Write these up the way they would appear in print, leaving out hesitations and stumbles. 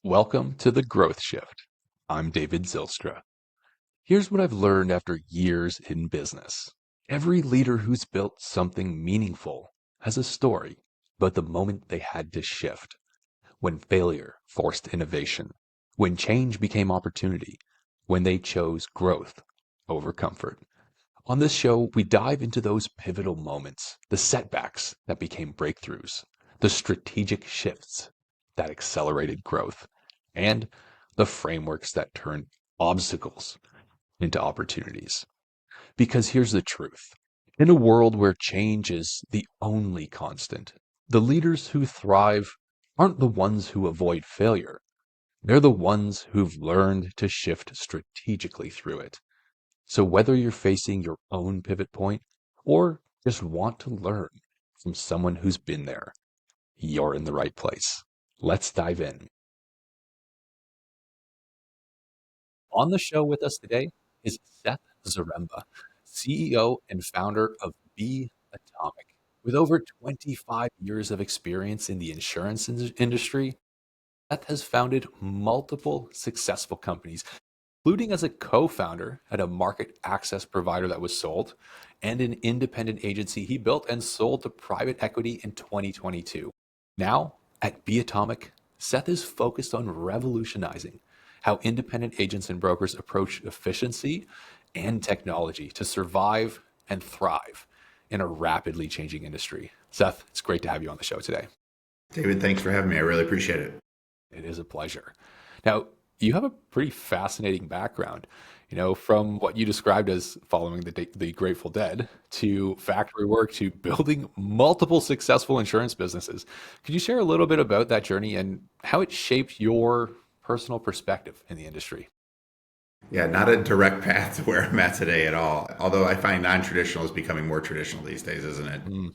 Welcome to the Growth Shift. I'm David Zilstra. Here's what I've learned after years in business. Every leader who's built something meaningful has a story, but the moment they had to shift, when failure forced innovation, when change became opportunity, when they chose growth over comfort. On this show, we dive into those pivotal moments, the setbacks that became breakthroughs, the strategic shifts that accelerated growth, and the frameworks that turn obstacles into opportunities. Because here's the truth. In a world where change is the only constant, the leaders who thrive aren't the ones who avoid failure. They're the ones who've learned to shift strategically through it. So whether you're facing your own pivot point or just want to learn from someone who's been there, you're in the right place. Let's dive in. On the show with us today is Seth Zaremba, CEO and founder of Be Atomic. With over 25 years of experience in the insurance industry, Seth has founded multiple successful companies, including as a co-founder at a market access provider that was sold and an independent agency he built and sold to private equity in 2022. Now, at Be Atomic, Seth is focused on revolutionizing how independent agents and brokers approach efficiency and technology to survive and thrive in a rapidly changing industry. Seth, it's great to have you on the show today. David, thanks for having me. I really appreciate it. It is a pleasure. Now, you have a pretty fascinating background, from what you described as following the Grateful Dead to factory work to building multiple successful insurance businesses. Could you share a little bit about that journey and how it shaped your personal perspective in the industry? Yeah, not a direct path to where I'm at today at all. Although I find non-traditional is becoming more traditional these days, isn't it? Mm,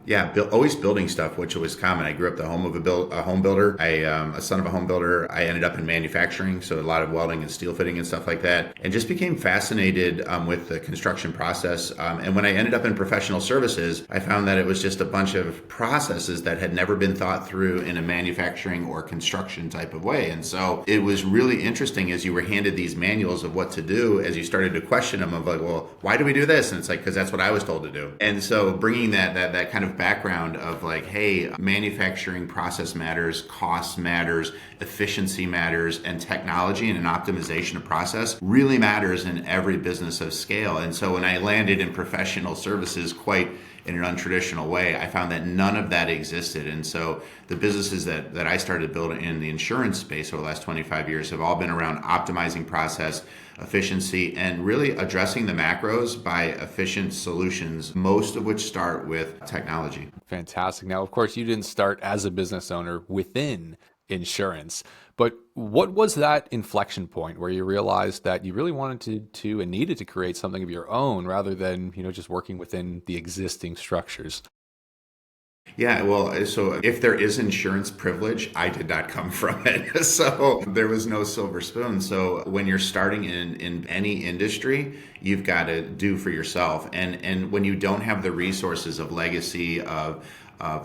Yeah, always building stuff, which was common. I grew up the home of a home builder. A son of a home builder. I ended up in manufacturing, so a lot of welding and steel fitting and stuff like that, and just became fascinated with the construction process. And when I ended up in professional services, I found that it was just a bunch of processes that had never been thought through in a manufacturing or construction type of way. And so it was really interesting as you were handed these manuals of what to do, as you started to question them of like, well, why do we do this? And it's like, because that's what I was told to do. And so bringing that kind of background of like, hey, manufacturing process matters, cost matters, efficiency matters, and technology and an optimization of process really matters in every business of scale. And so when I landed in professional services quite in an untraditional way, I found that none of that existed. And so the businesses that I started building in the insurance space over the last 25 years have all been around optimizing process, efficiency, and really addressing the macros by efficient solutions, most of which start with technology. fantastic. Now, of course, you didn't start as a business owner within insurance, but what was that inflection point where you realized that you really wanted to and needed to create something of your own rather than, just working within the existing structures? Yeah, well, so if there is insurance privilege, I did not come from it. So there was no silver spoon. So when you're starting in any industry, you've got to do for yourself. And when you don't have the resources of legacy, of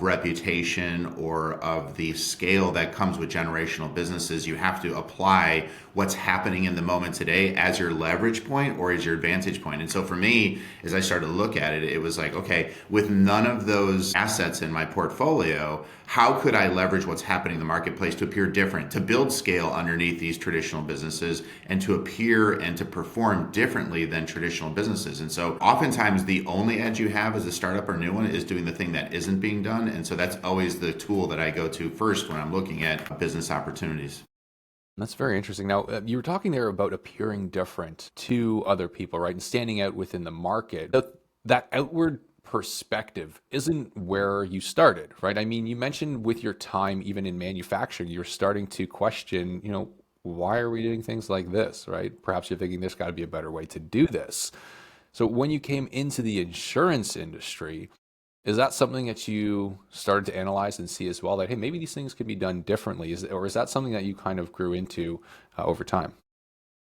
reputation, or of the scale that comes with generational businesses, you have to apply what's happening in the moment today as your leverage point or as your advantage point. And so for me, as I started to look at it, it was like, okay, with none of those assets in my portfolio, how could I leverage what's happening in the marketplace to appear different, to build scale underneath these traditional businesses, and to appear and to perform differently than traditional businesses? And so oftentimes the only edge you have as a startup or new one is doing the thing that isn't being done. And so that's always the tool that I go to first when I'm looking at business opportunities. That's very interesting. Now, you were talking there about appearing different to other people, right? And standing out within the market. That outward perspective isn't where you started, right? I mean, you mentioned with your time, even in manufacturing, you're starting to question, why are we doing things like this, right? Perhaps you're thinking there's got to be a better way to do this. So when you came into the insurance industry, is that something that you started to analyze and see as well? That hey, maybe these things could be done differently, or is that something that you kind of grew into over time?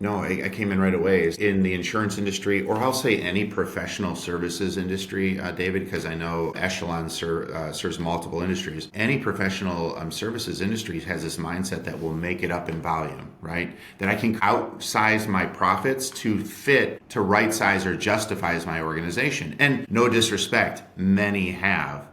No, I came in right away in the insurance industry, or I'll say any professional services industry, David, because I know Echelon serves multiple industries. Any professional services industry has this mindset that will make it up in volume, right? That I can outsize my profits to fit, to right size or justify as my organization. And no disrespect, many have.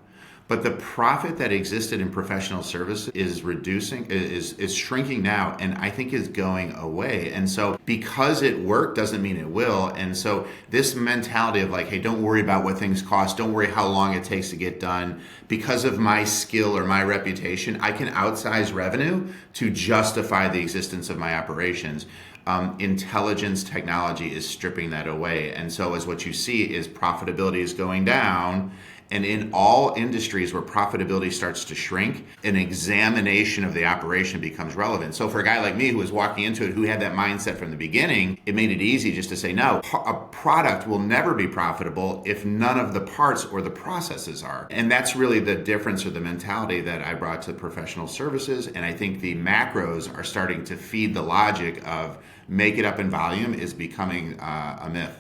But the profit that existed in professional service is reducing, is shrinking now, and I think is going away. And so because it worked doesn't mean it will. And so this mentality of like, hey, don't worry about what things cost, don't worry how long it takes to get done. Because of my skill or my reputation, I can outsize revenue to justify the existence of my operations. Intelligence technology is stripping that away. And so as what you see is profitability is going down. And in all industries where profitability starts to shrink, an examination of the operation becomes relevant. So for a guy like me who was walking into it, who had that mindset from the beginning, it made it easy just to say, no, a product will never be profitable if none of the parts or the processes are. And that's really the difference or the mentality that I brought to professional services. And I think the macros are starting to feed the logic of make it up in volume is becoming a myth.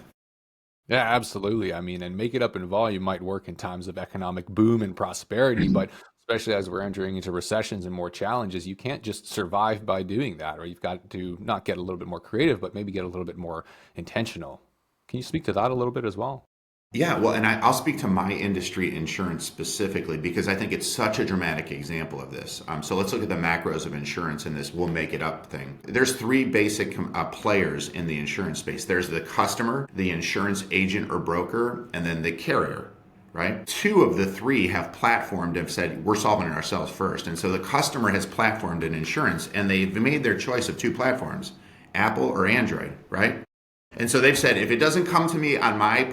Yeah, absolutely. I mean, and make it up in volume might work in times of economic boom and prosperity, but especially as we're entering into recessions and more challenges, you can't just survive by doing that, or you've got to not get a little bit more creative, but maybe get a little bit more intentional. Can you speak to that a little bit as well? Yeah, well, and I'll speak to my industry, insurance specifically, because I think it's such a dramatic example of this. So let's look at the macros of insurance in this we'll make it up thing. There's three basic players in the insurance space. There's the customer, the insurance agent or broker, and then the carrier. Right? Two of the three have platformed and said, we're solving it ourselves first. And so the customer has platformed an insurance and they've made their choice of two platforms, Apple or Android, right? And so they've said, if it doesn't come to me on my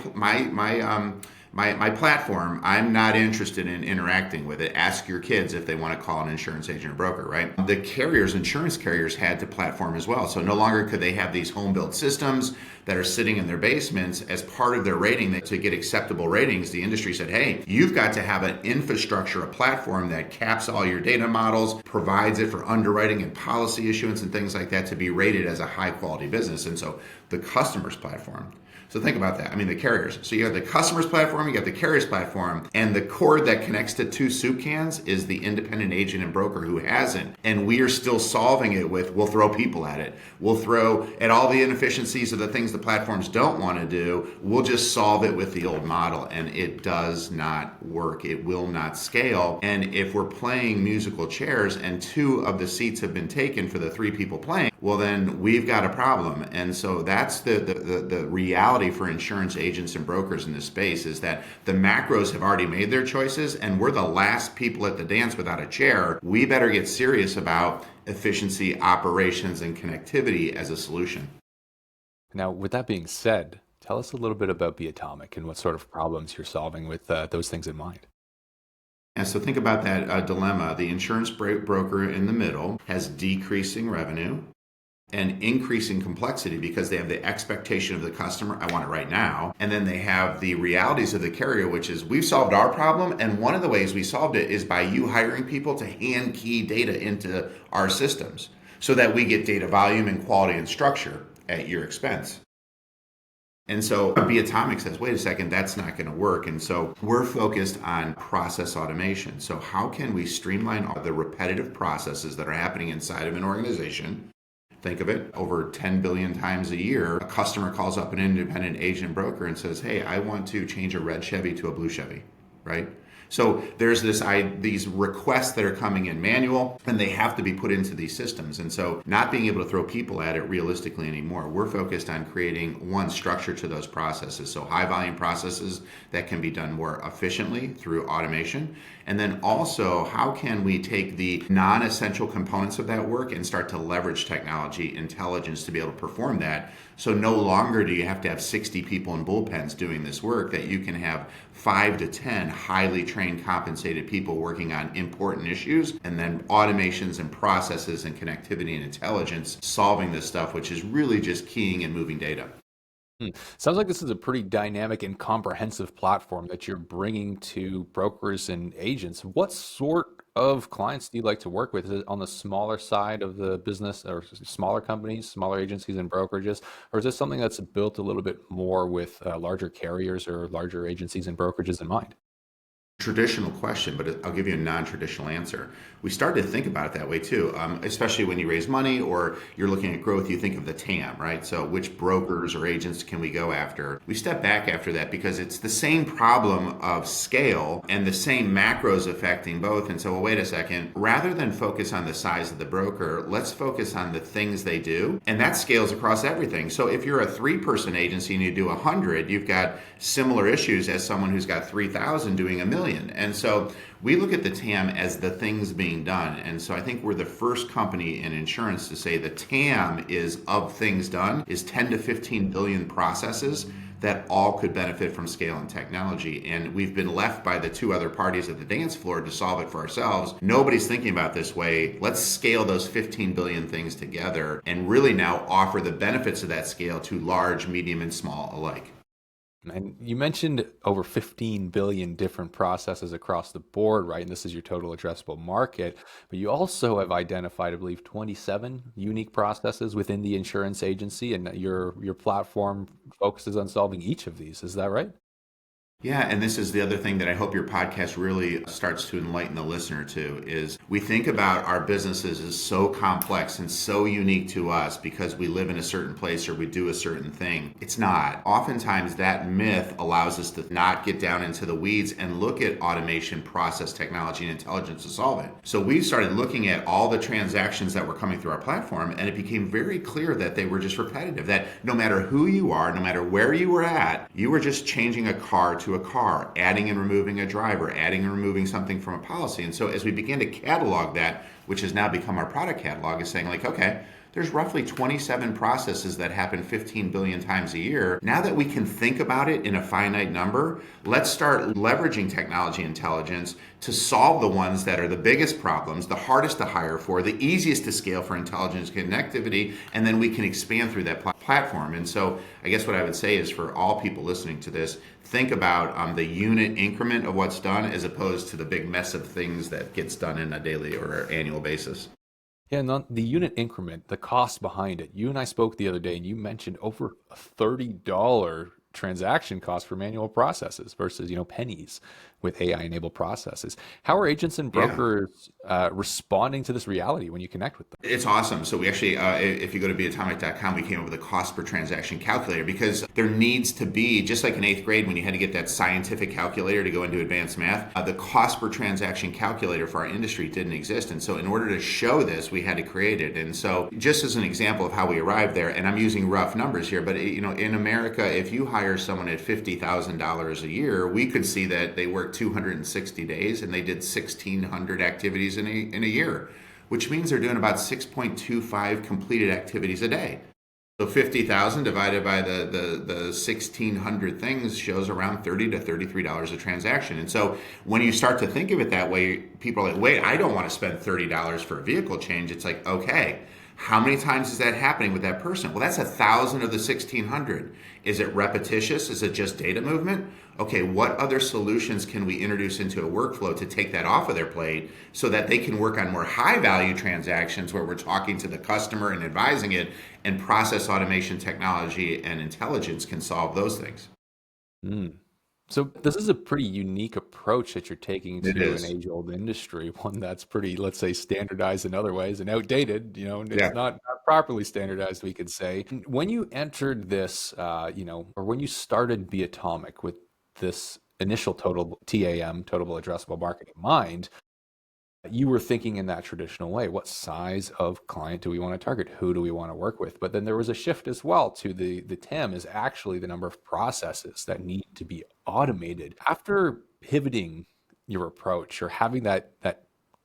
platform, I'm not interested in interacting with it. Ask your kids if they want to call an insurance agent or broker, right? The carriers, insurance carriers, had to platform as well. So no longer could they have these home built systems that are sitting in their basements as part of their rating. To get acceptable ratings, the industry said, hey, you've got to have an infrastructure, a platform that caps all your data models, provides it for underwriting and policy issuance and things like that to be rated as a high quality business. And so the customer's platform. So think about that. I mean, the carriers. So you have the customer's platform, you got the carrier's platform, and the cord that connects to two soup cans is the independent agent and broker who hasn't. And we are still solving it with, we'll throw people at it. We'll throw at all the inefficiencies of the things the platforms don't want to do. We'll just solve it with the old model. And it does not work. It will not scale. And if we're playing musical chairs and two of the seats have been taken for the three people playing, well, then we've got a problem. And so that's the reality for insurance agents and brokers in this space is that the macros have already made their choices and we're the last people at the dance without a chair. We better get serious about efficiency, operations, and connectivity as a solution. Now, with that being said, tell us a little bit about Be Atomic and what sort of problems you're solving with those things in mind. And so think about that dilemma. The insurance broker in the middle has decreasing revenue and increasing complexity because they have the expectation of the customer, I want it right now. And then they have the realities of the carrier, which is we've solved our problem. And one of the ways we solved it is by you hiring people to hand key data into our systems so that we get data volume and quality and structure at your expense. And so Be Atomic says, wait a second, that's not going to work. And so we're focused on process automation. So how can we streamline all the repetitive processes that are happening inside of an organization? Think of it over 10 billion times a year. A customer calls up an independent agent broker and says, hey, I want to change a red Chevy to a blue Chevy, right? So there's these requests that are coming in manual and they have to be put into these systems. And so not being able to throw people at it realistically anymore, we're focused on creating one structure to those processes. So high volume processes that can be done more efficiently through automation. And then also, how can we take the non-essential components of that work and start to leverage technology, intelligence to be able to perform that? So no longer do you have to have 60 people in bullpens doing this work, that you can have 5 to 10 highly trained, compensated people working on important issues, and then automations and processes and connectivity and intelligence solving this stuff, which is really just keying and moving data. Sounds like this is a pretty dynamic and comprehensive platform that you're bringing to brokers and agents. What sort of clients do you like to work with? Is it on the smaller side of the business or smaller companies, smaller agencies and brokerages? Or is this something that's built a little bit more with larger carriers or larger agencies and brokerages in mind? Traditional question, but I'll give you a non-traditional answer. We started to think about it that way too, especially when you raise money or you're looking at growth, you think of the TAM, right? So which brokers or agents can we go after? We step back after that because it's the same problem of scale and the same macros affecting both. And so, well, wait a second, rather than focus on the size of the broker, let's focus on the things they do. And that scales across everything. So if you're a 3-person agency and you do 100, you've got similar issues as someone who's got 3,000 doing a million. And so we look at the TAM as the things being done. And so I think we're the first company in insurance to say the TAM is of things done is 10 to 15 billion processes that all could benefit from scale and technology. And we've been left by the 2 other parties at the dance floor to solve it for ourselves. Nobody's thinking about this way. Let's scale those 15 billion things together and really now offer the benefits of that scale to large, medium, and small alike. And you mentioned over 15 billion different processes across the board, right? And this is your total addressable market. But you also have identified, I believe, 27 unique processes within the insurance agency, and your platform focuses on solving each of these. Is that right? Yeah, and this is the other thing that I hope your podcast really starts to enlighten the listener to is we think about our businesses as so complex and so unique to us because we live in a certain place or we do a certain thing. It's not. Oftentimes that myth allows us to not get down into the weeds and look at automation, process, technology, and intelligence to solve it. So we started looking at all the transactions that were coming through our platform, and it became very clear that they were just repetitive, that no matter who you are, no matter where you were at, you were just changing a car to a car, adding and removing a driver, adding and removing something from a policy. And so as we began to catalog that, which has now become our product catalog, is saying like, okay, there's roughly 27 processes that happen 15 billion times a year. Now that we can think about it in a finite number, let's start leveraging technology intelligence to solve the ones that are the biggest problems, the hardest to hire for, the easiest to scale for intelligence connectivity, and then we can expand through that platform. And so I guess what I would say is for all people listening to this, think about the unit increment of what's done as opposed to the big mess of things that gets done in a daily or annual basis. Yeah, and the unit increment, the cost behind it. You and I spoke the other day, and you mentioned over a $30 transaction cost for manual processes versus, pennies with AI-enabled processes. How are agents and Yeah. brokers responding to this reality when you connect with them? It's awesome. So we actually, if you go to beatomic.com, we came up with a cost per transaction calculator because there needs to be, just like in 8th grade when you had to get that scientific calculator to go into advanced math, the cost per transaction calculator for our industry didn't exist. And so in order to show this, we had to create it. And so just as an example of how we arrived there, and I'm using rough numbers here, but in America, if you hire someone at $50,000 a year, we could see that they work 260 days and they did 1,600 activities in a year, which means they're doing about 6.25 completed activities a day. So 50,000 divided by the 1,600 things shows around $30 to $33 a transaction. And so when you start to think of it that way, people are like, wait, I don't want to spend $30 for a vehicle change. It's like, okay, how many times is that happening with that person? Well, that's 1,000 of the 1,600. Is it repetitious? Is it just data movement? Okay, what other solutions can we introduce into a workflow to take that off of their plate so that they can work on more high value transactions where we're talking to the customer and advising it, and process automation technology and intelligence can solve those things. Mm. So this is a pretty unique approach that you're taking It to an is. age-old industry, one that's pretty, let's say, standardized in other ways and outdated. Yeah. It's not properly standardized, we could say. When you entered this, or when you started Be Atomic with this initial total TAM, total addressable market in mind, you were thinking in that traditional way. What size of client do we want to target? Who do we want to work with? But then there was a shift as well to the TAM is actually the number of processes that need to be automated. After pivoting your approach or having that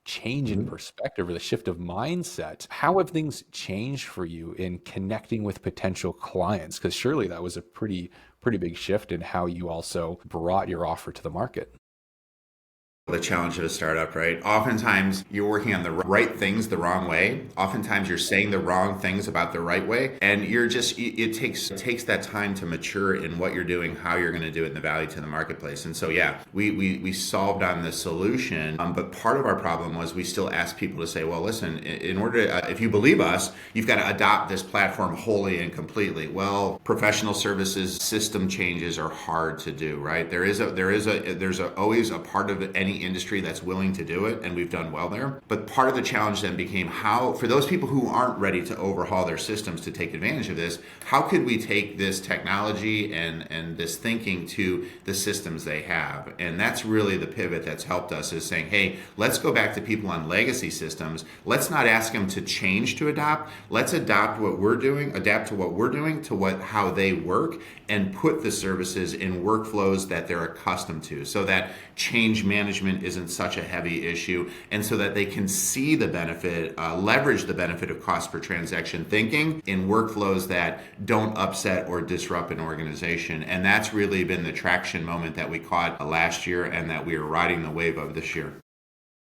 change in Mhm. perspective or the shift of mindset, how have things changed for you in connecting with potential clients? Because surely that was a pretty big shift in how you also brought your offer to the market. The challenge of a startup, right? Oftentimes you're working on the right things the wrong way. Oftentimes you're saying the wrong things about the right way. And it takes that time to mature in what you're doing, how you're going to do it, and the value to the marketplace. And so, yeah, we solved on the solution. But part of our problem was we still asked people to say, well, listen, in order to, if you believe us, you've got to adopt this platform wholly and completely. Well, professional services system changes are hard to do, right? There's always a part of any industry that's willing to do it, and we've done well there. But part of the challenge then became how, for those people who aren't ready to overhaul their systems to take advantage of this, how could we take this technology and this thinking to the systems they have? And that's really the pivot that's helped us, is saying, hey, let's go back to people on legacy systems. Let's not ask them to change to adopt. Let's adapt to what we're doing to how they work, and put the services in workflows that they're accustomed to, so that change management isn't such a heavy issue, and so that they can see the benefit, leverage the benefit of cost per transaction thinking in workflows that don't upset or disrupt an organization. And that's really been the traction moment that we caught last year, and that we are riding the wave of this year.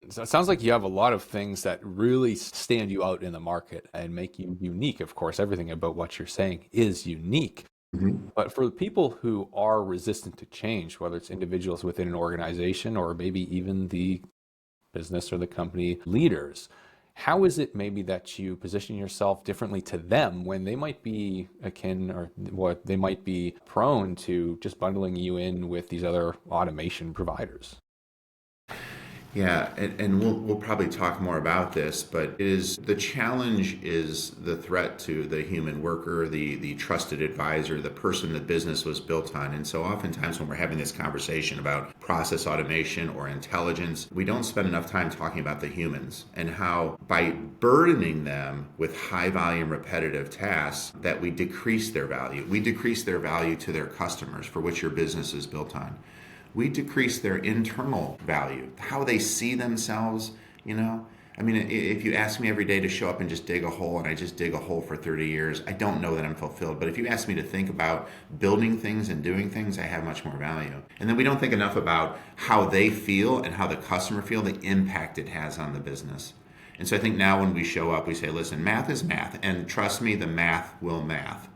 So it sounds like you have a lot of things that really stand you out in the market and make you unique. Of course, everything about what you're saying is unique. Mm-hmm. But for the people who are resistant to change, whether it's individuals within an organization or maybe even the business or the company leaders, how is it maybe that you position yourself differently to them when they might be akin, or what they might be prone to just bundling you in with these other automation providers? Yeah, and we'll probably talk more about this, but the challenge is the threat to the human worker, the trusted advisor, the person that business was built on. And so oftentimes when we're having this conversation about process automation or intelligence, we don't spend enough time talking about the humans, and how by burdening them with high volume repetitive tasks that we decrease their value. We decrease their value to their customers, for which your business is built on. We decrease their internal value, how they see themselves, I mean, if you ask me every day to show up and just dig a hole, and I just dig a hole for 30 years, I don't know that I'm fulfilled. But if you ask me to think about building things and doing things, I have much more value. And then we don't think enough about how they feel and how the customer feel, the impact it has on the business. And so I think now when we show up, we say, listen, math is math, and trust me, the math will math.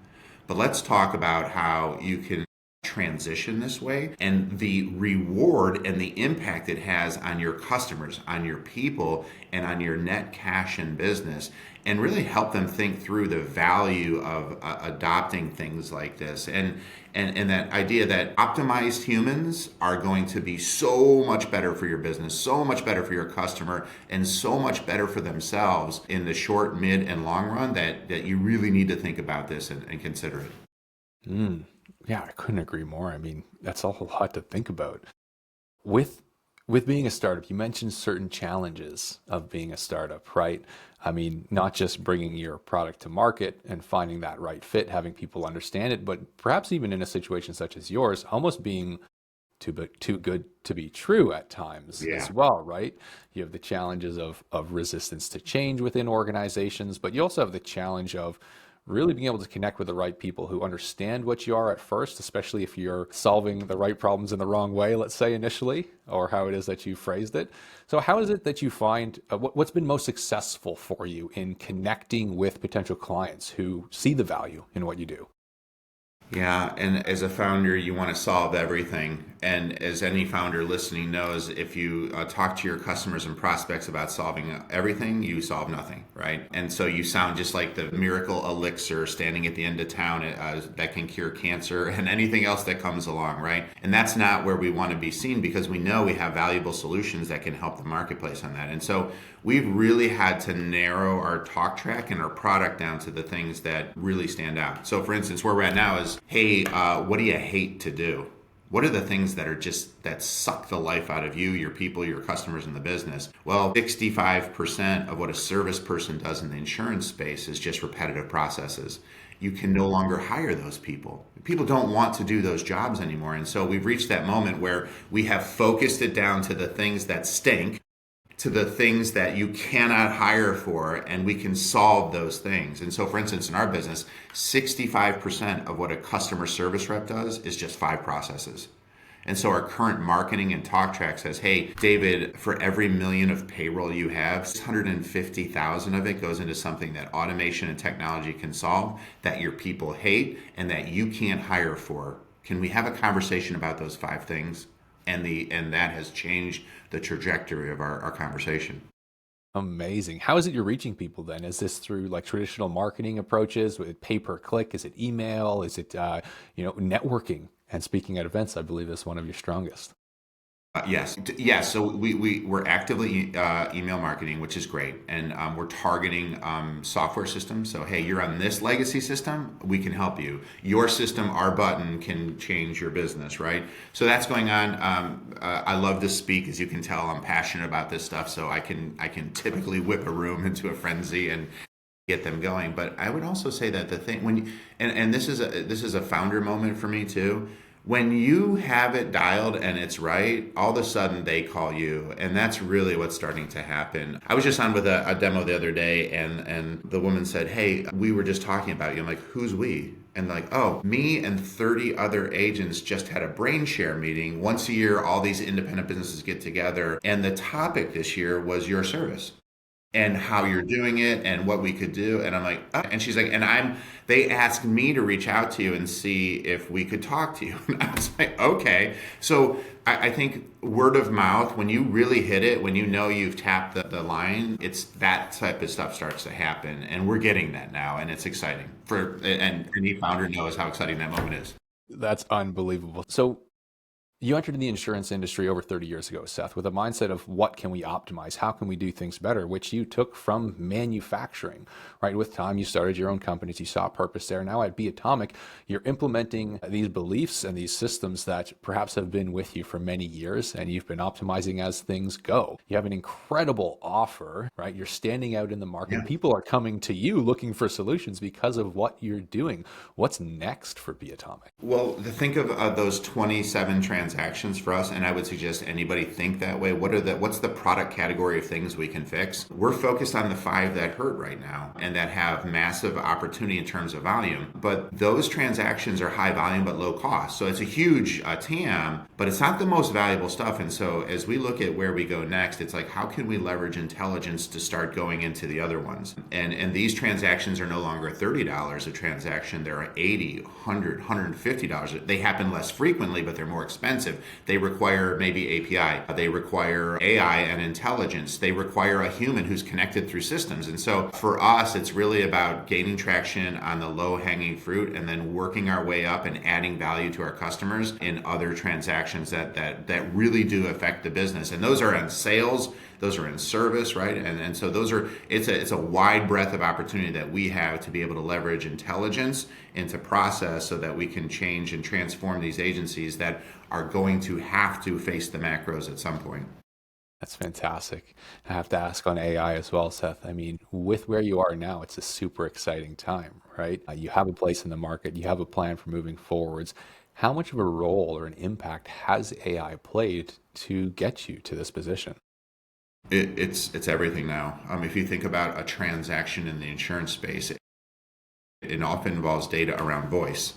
But let's talk about how you can transition this way, and the reward and the impact it has on your customers, on your people, and on your net cash in business, and really help them think through the value of adopting things like this, and that idea that optimized humans are going to be so much better for your business, so much better for your customer, and so much better for themselves in the short, mid, and long run, that you really need to think about this and consider it. Yeah, I couldn't agree more. I mean, that's a whole lot to think about. With being a startup, you mentioned certain challenges of being a startup, right? I mean, not just bringing your product to market and finding that right fit, having people understand it, but perhaps even in a situation such as yours, almost being too good to be true at times as well, right? You have the challenges of resistance to change within organizations, but you also have the challenge of really being able to connect with the right people who understand what you are at first, especially if you're solving the right problems in the wrong way, let's say initially, or how it is that you phrased it. So how is it that you find, what's been most successful for you in connecting with potential clients who see the value in what you do? Yeah, and as a founder, you want to solve everything. And as any founder listening knows, if you talk to your customers and prospects about solving everything, you solve nothing, right? And so you sound just like the miracle elixir standing at the end of town that can cure cancer and anything else that comes along, right? And that's not where we want to be seen, because we know we have valuable solutions that can help the marketplace on that. And so we've really had to narrow our talk track and our product down to the things that really stand out. So for instance, where we're at now is, hey, what do you hate to do? What are the things that suck the life out of you, your people, your customers, and the business? Well, 65% of what a service person does in the insurance space is just repetitive processes. You can no longer hire those people. People don't want to do those jobs anymore. And so we've reached that moment where we have focused it down to the things that stink, to the things that you cannot hire for, and we can solve those things. And so, for instance, in our business, 65% of what a customer service rep does is just 5 processes. And so our current marketing and talk track says, hey, David, for every million of payroll you have, 650,000 of it goes into something that automation and technology can solve, that your people hate, and that you can't hire for. Can we have a conversation about those 5 things? And that has changed the trajectory of our conversation. Amazing. How is it you're reaching people then? Is this through like traditional marketing approaches with pay per click? Is it email? Is it networking? And speaking at events, I believe is one of your strongest. Yes, yes. So we're actively email marketing, which is great, and we're targeting software systems. So hey, you're on this legacy system, we can help you. Your system, our button can change your business, right? So that's going on. I love to speak, as you can tell. I'm passionate about this stuff, so I can typically whip a room into a frenzy and get them going. But I would also say that the thing and this is a founder moment for me too. When you have it dialed and it's right, all of a sudden they call you, and that's really what's starting to happen. I was just on with a demo the other day, and the woman said, hey, we were just talking about you. I'm like, who's we? And like, oh, me and 30 other agents just had a brain share meeting. Once a year, all these independent businesses get together, and the topic this year was your service and how you're doing it and what we could do. And I'm like, oh. And she's like, they asked me to reach out to you and see if we could talk to you. And I was like, okay. So I think word of mouth, when you really hit it, when you know you've tapped the line, it's that type of stuff starts to happen. And we're getting that now. And it's exciting and any founder knows how exciting that moment is. That's unbelievable. So you entered in the insurance industry over 30 years ago, Seth, with a mindset of what can we optimize? How can we do things better? Which you took from manufacturing, right? With time, you started your own companies. You saw purpose there. Now at Be Atomic, you're implementing these beliefs and these systems that perhaps have been with you for many years, and you've been optimizing as things go. You have an incredible offer, right? You're standing out in the market. Yeah. People are coming to you looking for solutions because of what you're doing. What's next for Be Atomic? Well, to think of those 27 transactions for us, and I would suggest anybody think that way. What's the product category of things we can fix? We're focused on the 5 that hurt right now and that have massive opportunity in terms of volume. But those transactions are high volume but low cost. So it's a huge TAM, but it's not the most valuable stuff. And so as we look at where we go next, it's like, how can we leverage intelligence to start going into the other ones? And these transactions are no longer $30 a transaction. They're $80, $100, $150. They happen less frequently, but they're more expensive. They require maybe API. They require AI and intelligence. They require a human who's connected through systems. And so for us, it's really about gaining traction on the low-hanging fruit and then working our way up and adding value to our customers in other transactions that really do affect the business. And those are in sales, those are in service, right? And so it's a wide breadth of opportunity that we have to be able to leverage intelligence into process so that we can change and transform these agencies that are going to have to face the macros at some point. That's fantastic. I have to ask on AI as well, Seth. I mean, with where you are now, it's a super exciting time, right? You have a place in the market, you have a plan for moving forwards. How much of a role or an impact has AI played to get you to this position? It's everything now. If you think about a transaction in the insurance space, it often involves data around voice.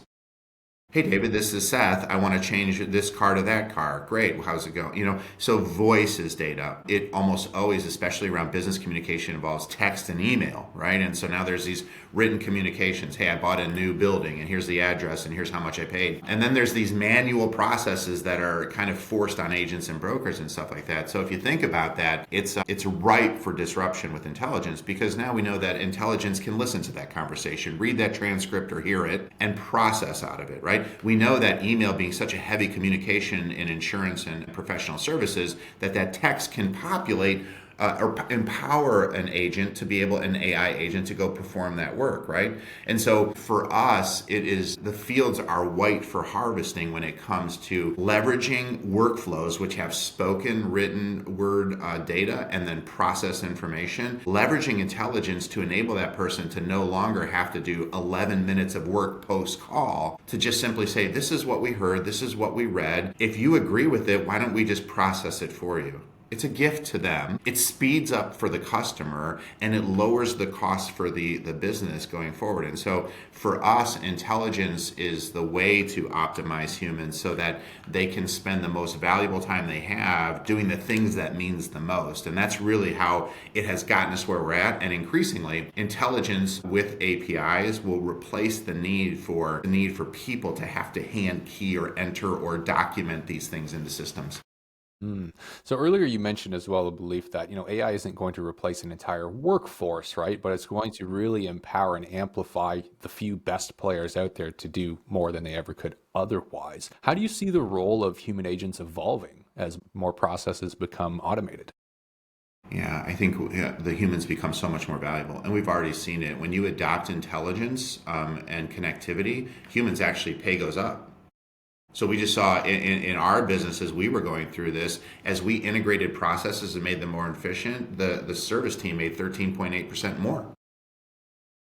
Hey, David, this is Seth. I want to change this car to that car. Great. How's it going? So voice is data. It almost always, especially around business communication, involves text and email, right? And so now there's these written communications. Hey, I bought a new building and here's the address and here's how much I paid. And then there's these manual processes that are kind of forced on agents and brokers and stuff like that. So if you think about that, it's ripe for disruption with intelligence, because now we know that intelligence can listen to that conversation, read that transcript or hear it, and process out of it, right? We know that email being such a heavy communication in insurance and professional services, that text can populate or empower an agent to be able, an AI agent to go perform that work, right? And so for us, the fields are white for harvesting when it comes to leveraging workflows which have spoken, written, word data, and then process information, leveraging intelligence to enable that person to no longer have to do 11 minutes of work post-call, to just simply say, this is what we heard, this is what we read. If you agree with it, why don't we just process it for you? It's a gift to them. It speeds up for the customer and it lowers the cost for the business going forward. And so for us, intelligence is the way to optimize humans so that they can spend the most valuable time they have doing the things that means the most. And that's really how it has gotten us where we're at. And increasingly, intelligence with APIs will replace the need for people to have to hand key or enter or document these things into systems. Mm. So earlier you mentioned as well the belief that, AI isn't going to replace an entire workforce, right? But it's going to really empower and amplify the few best players out there to do more than they ever could otherwise. How do you see the role of human agents evolving as more processes become automated? Yeah, I think the humans become so much more valuable, and we've already seen it. When you adopt intelligence and connectivity, humans actually pay goes up. So we just saw in our business as we were going through this, as we integrated processes and made them more efficient, the service team made 13.8% more.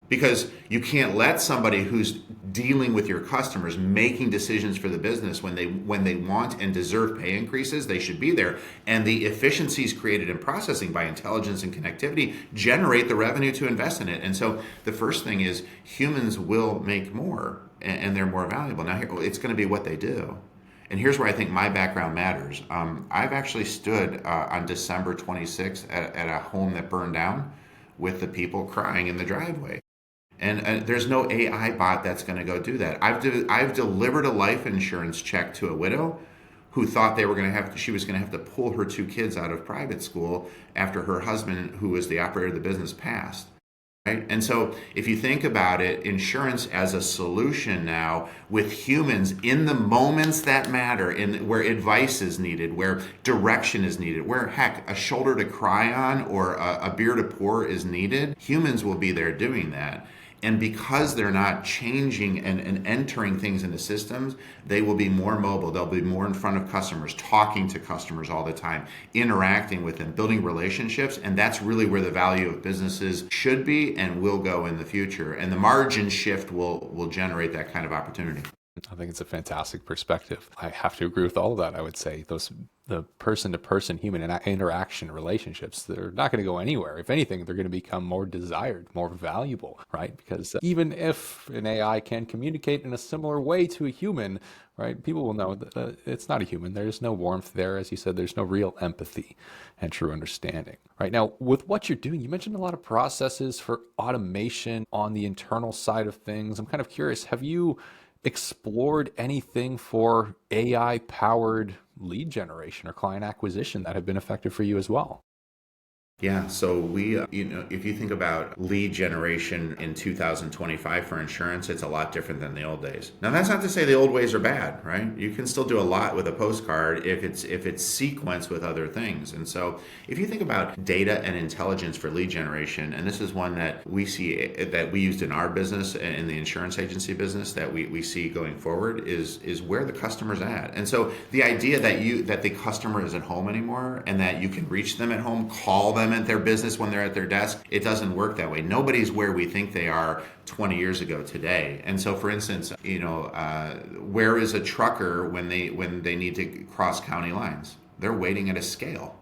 Because you can't let somebody who's dealing with your customers making decisions for the business when they want and deserve pay increases, they should be there. And the efficiencies created in processing by intelligence and connectivity generate the revenue to invest in it. And so the first thing is humans will make more and they're more valuable. Now it's going to be what they do. And here's where I think my background matters. I've actually stood on December 26th at a home that burned down with the people crying in the driveway. And there's no AI bot that's going to go do that. I've delivered a life insurance check to a widow who thought she was going to have to pull her two kids out of private school after her husband, who was the operator of the business, passed. Right? And so if you think about it, insurance as a solution now with humans in the moments that matter, in where advice is needed, where direction is needed, where heck, a shoulder to cry on or a beer to pour is needed, humans will be there doing that. And because they're not changing and entering things into systems, they will be more mobile. They'll be more in front of customers, talking to customers all the time, interacting with them, building relationships. And that's really where the value of businesses should be and will go in the future. And the margin shift will generate that kind of opportunity. I think it's a fantastic perspective. I have to agree with all of that. I would say the person-to-person human interaction relationships, they're not going to go anywhere. If anything, they're going to become more desired, more valuable, right? Because even if an AI can communicate in a similar way to a human, right, people will know that it's not a human. There's no warmth there. As you said, there's no real empathy and true understanding. Right now, with what you're doing, you mentioned a lot of processes for automation on the internal side of things. I'm kind of curious, have you explored anything for AI powered lead generation or client acquisition that have been effective for you as well? Yeah, so we, if you think about lead generation in 2025 for insurance, it's a lot different than the old days. Now, that's not to say the old ways are bad, right? You can still do a lot with a postcard if it's sequenced with other things. And so, if you think about data and intelligence for lead generation, and this is one that we see that we used in our business and in the insurance agency business that we see going forward is where the customer's at. And so, the idea that the customer isn't home anymore and that you can reach them at home, call them at their business when they're at their desk, it doesn't work that way. Nobody's where we think they are 20 years ago today. And so, for instance, where is a trucker when they need to cross county lines? They're waiting at a scale.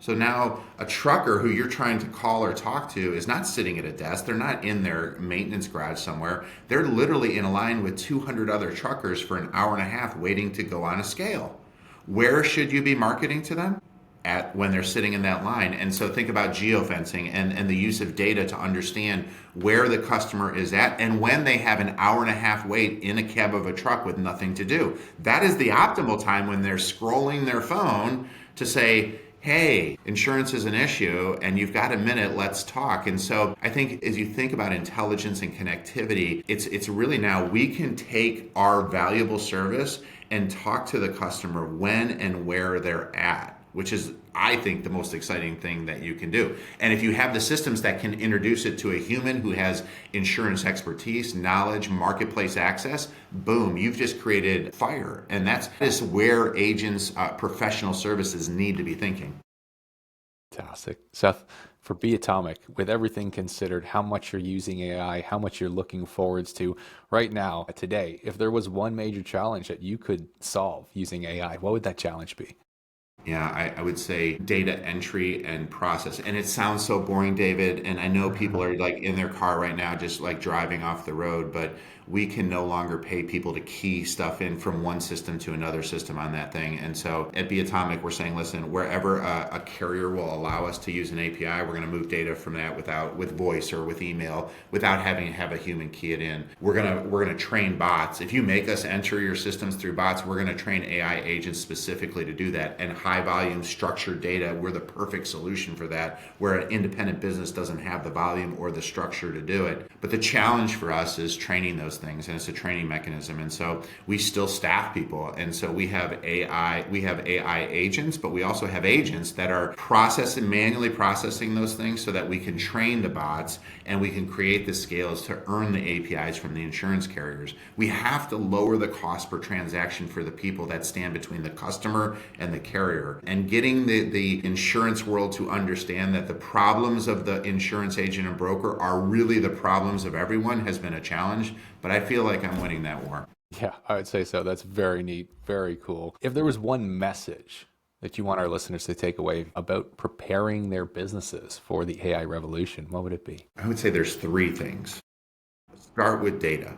So now a trucker who you're trying to call or talk to is not sitting at a desk. They're not in their maintenance garage somewhere. They're literally in a line with 200 other truckers for an hour and a half waiting to go on a scale. Where should you be marketing to them? At when they're sitting in that line. And so think about geofencing and the use of data to understand where the customer is at and when they have an hour and a half wait in a cab of a truck with nothing to do. That is the optimal time when they're scrolling their phone to say, hey, insurance is an issue and you've got a minute, let's talk. And so I think as you think about intelligence and connectivity, it's really now we can take our valuable service and talk to the customer when and where they're at, which is, I think, the most exciting thing that you can do. And if you have the systems that can introduce it to a human who has insurance expertise, knowledge, marketplace access, boom, you've just created fire. And that is where agents, professional services need to be thinking. Fantastic. Seth, for Be Atomic, with everything considered, how much you're using AI, how much you're looking forwards to right now, today, if there was one major challenge that you could solve using AI, what would that challenge be? Yeah, I would say data entry and process. And it sounds so boring, David. And I know people are like in their car right now, just like driving off the road, but we can no longer pay people to key stuff in from one system to another system on that thing. And so at Be Atomic, we're saying, listen, wherever a carrier will allow us to use an API, we're going to move data from that with voice or with email without having to have a human key it in. We're gonna train bots. If you make us enter your systems through bots, we're going to train AI agents specifically to do that. And high volume structured data, we're the perfect solution for that, where an independent business doesn't have the volume or the structure to do it. But the challenge for us is training those things, and it's a training mechanism. And so we still staff people, and so we have AI agents, but we also have agents that are manually processing those things so that we can train the bots and we can create the scales to earn the APIs from the insurance carriers. We have to lower the cost per transaction for the people that stand between the customer and the carrier, and getting the insurance world to understand that the problems of the insurance agent and broker are really the problems of everyone has been a challenge, but I feel like I'm winning that war. Yeah, I would say so. That's very neat, very cool. If there was one message that you want our listeners to take away about preparing their businesses for the AI revolution, what would it be? I would say there's three things. Start with data.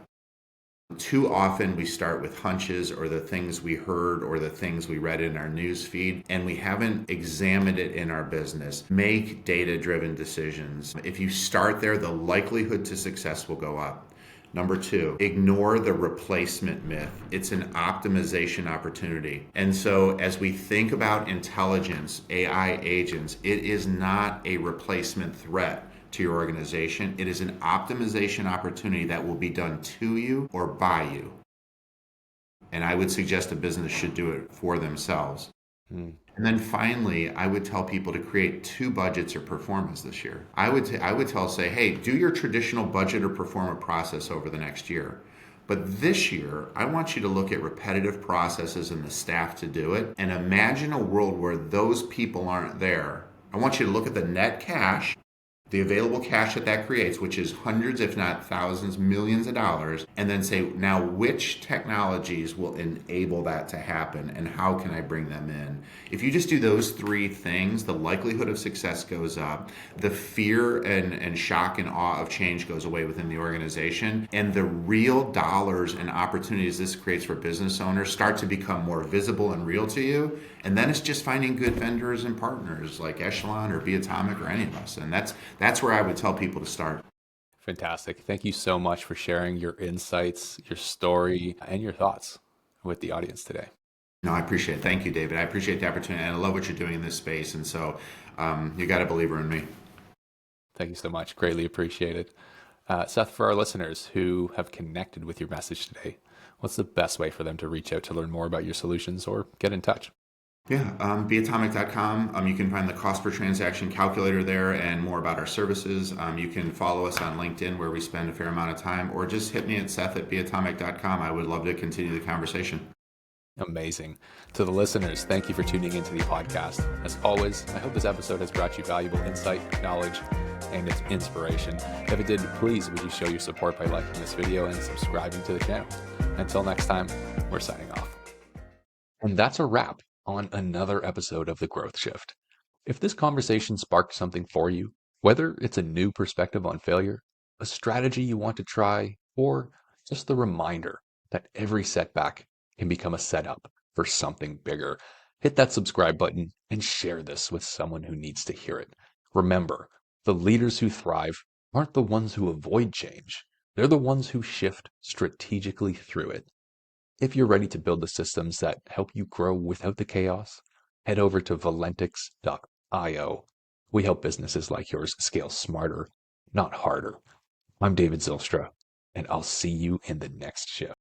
Too often we start with hunches or the things we heard or the things we read in our news feed, and we haven't examined it in our business. Make data-driven decisions. If you start there, the likelihood to success will go up. Number two, ignore the replacement myth. It's an optimization opportunity. And so as we think about intelligence, AI agents, it is not a replacement threat to your organization. It is an optimization opportunity that will be done to you or by you. And I would suggest a business should do it for themselves. Hmm. And then finally, I would tell people to create two budgets or performas this year. I would say, hey, do your traditional budget or performa process over the next year. But this year, I want you to look at repetitive processes and the staff to do it, and imagine a world where those people aren't there. I want you to look at the net cash, the available cash that creates, which is hundreds, if not thousands, millions of dollars, and then say, now which technologies will enable that to happen and how can I bring them in? If you just do those three things, the likelihood of success goes up, the fear and shock and awe of change goes away within the organization, and the real dollars and opportunities this creates for business owners start to become more visible and real to you. And then it's just finding good vendors and partners like Echelon or Be Atomic or any of us. And that's where I would tell people to start. Fantastic. Thank you so much for sharing your insights, your story, and your thoughts with the audience today. No, I appreciate it. Thank you, David. I appreciate the opportunity, and I love what you're doing in this space. And so you got a believer in me. Thank you so much. Greatly appreciated. Seth, for our listeners who have connected with your message today, what's the best way for them to reach out to learn more about your solutions or get in touch? Yeah, beatomic.com. You can find the cost per transaction calculator there and more about our services. You can follow us on LinkedIn where we spend a fair amount of time, or just hit me at seth@beatomic.com. I would love to continue the conversation. Amazing. To the listeners, thank you for tuning into the podcast. As always, I hope this episode has brought you valuable insight, knowledge, and inspiration. If it did, please would you show your support by liking this video and subscribing to the channel. Until next time, we're signing off. And that's a wrap on another episode of The Growth Shift. If this conversation sparked something for you, whether it's a new perspective on failure, a strategy you want to try, or just the reminder that every setback can become a setup for something bigger, hit that subscribe button and share this with someone who needs to hear it. Remember, the leaders who thrive aren't the ones who avoid change. They're the ones who shift strategically through it. If you're ready to build the systems that help you grow without the chaos, head over to valentix.io. We help businesses like yours scale smarter, not harder. I'm David Zylstra, and I'll see you in the next shift.